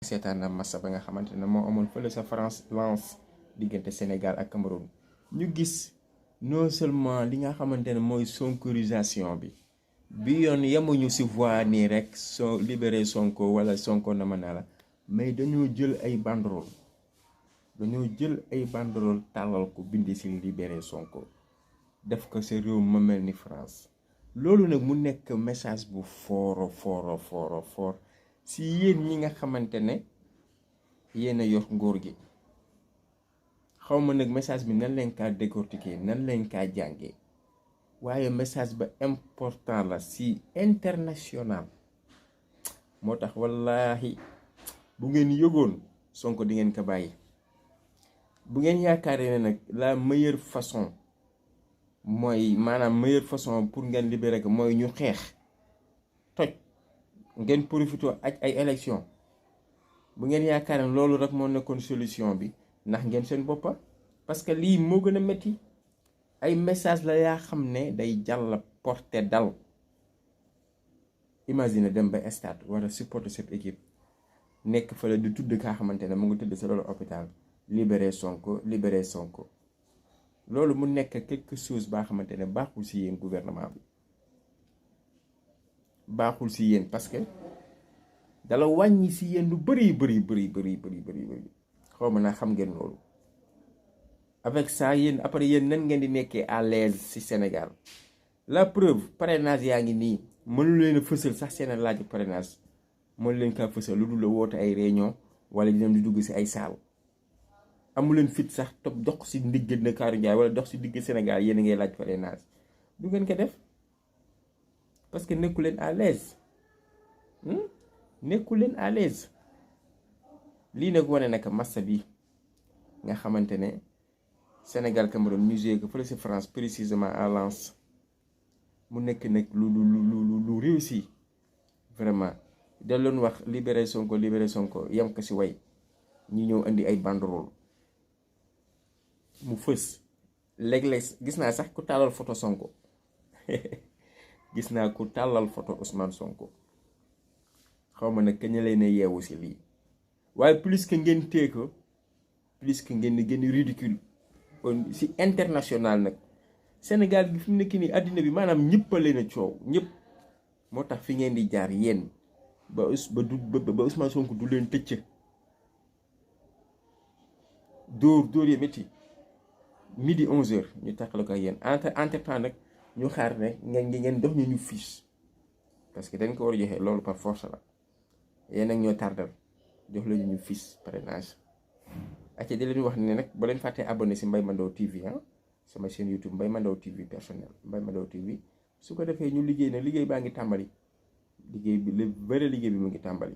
seetaan na massa ba nga xamante ne moo amoon fële sa France Lens diggante Sénégal ak Cameroun ñu gis non seulement li nga xamante ne mooy sonkorisation bi yoon yemuñu si voix nii rek soo libéré Sonko wala Sonko na ma naa la mais dañoo jël ay banderole tàllal ko bindi si libéré Sonko def ko sa réew ma mel ni France loolu nag mu nekk message bu fort si yéen ñi nga xamante ne yéen a yor nguur gi xaw ma nag message bi nan leen kaa décortiquer nan leen kaa jàngee waaye message ba important la si international moo tax wallaahi bu ngeen yëgoon Sonko di ngeen ko bàyyi bu ngeen yaakaaree ne nag la meilleure façon mooy maanaam meilleure façon pour ngeen libérer ko mooy ñu xeex toj ngeen profité ak ay élection bu ngeen yaakaar ne loolu rek moo nekkoon solution bi ndax ngeen seen boppa parce que lii moo gën a métti ay message la yaa xam ne day jàll porté dal imagine dem ba stade war a supporter cette équipe nekk fële di tudd kaa xamante ne mu ngi tudd sa loolu hôpital libéré Sonko loolu mu nekk quelque chose baa xamante ne baaxul si yéen gouvernement bi baaxul si yéen parce que dala wàññi si yéen lu bëri xaw ma naa xam ngeen loolu avec ça yéen après yéen nan ngeen di nekkee à l'aise si Sénégal la preuve parrainage yaa ngi nii mënu leen a fësal sax seen laaj parrainage mënu leen kaa fësal lu dul la woote ay réunion wala di dem di dugg si ay saal amu leen fit sax topp dox si ndigg Ndakaaru Njaay wala dox si digg Sénégal yéen a ngay laaj parrainage du ngeen ko def parce que nekku leen à l'aise lii nag wane naka massa bi nga xamante ne Sénégal Cameroun ñu joué ko fële si France précisément à Lens mu nekk nag lu réussi vraiment da loon wax libéré Sonko yem ko si way ñu ñëw indi ay banderole mu fës léeg-léeg gis naa sax ku tàllal photo Sonko gis naa ku tàllal photo Ousmane Sonko xaw ma nag kañ lay ne yeewu si lii waaye plus que ngeen téye ko plus que ngeen di gën ridicule si international nag Sénégal gi fi mu nekk nii àddina bi maanaam ñëpp a leen a coow ñëpp moo tax fi ngeen di jaar yéen ba Ousmane Sonko du leen tëcc dóor yi métti midi 11h ñu taxal ko yéen entre temps nag ñu xaar ne ngeen dox ñu fiche parce que dañ ko war a joxe loolu par force la yéen nag ñoo tardal jox la ñu fiche parrainage acca di leen wax ne nag ba leen fàttee abonné si Mbaye Mandaw TV sama chaîne YouTube Mbaye Mandaw TV personnel Mbaye Mandaw TV su ko defee ñu liggéey na liggéey baa ngi tàmbali liggéey bi le vrai liggéey bi mu ngi tàmbali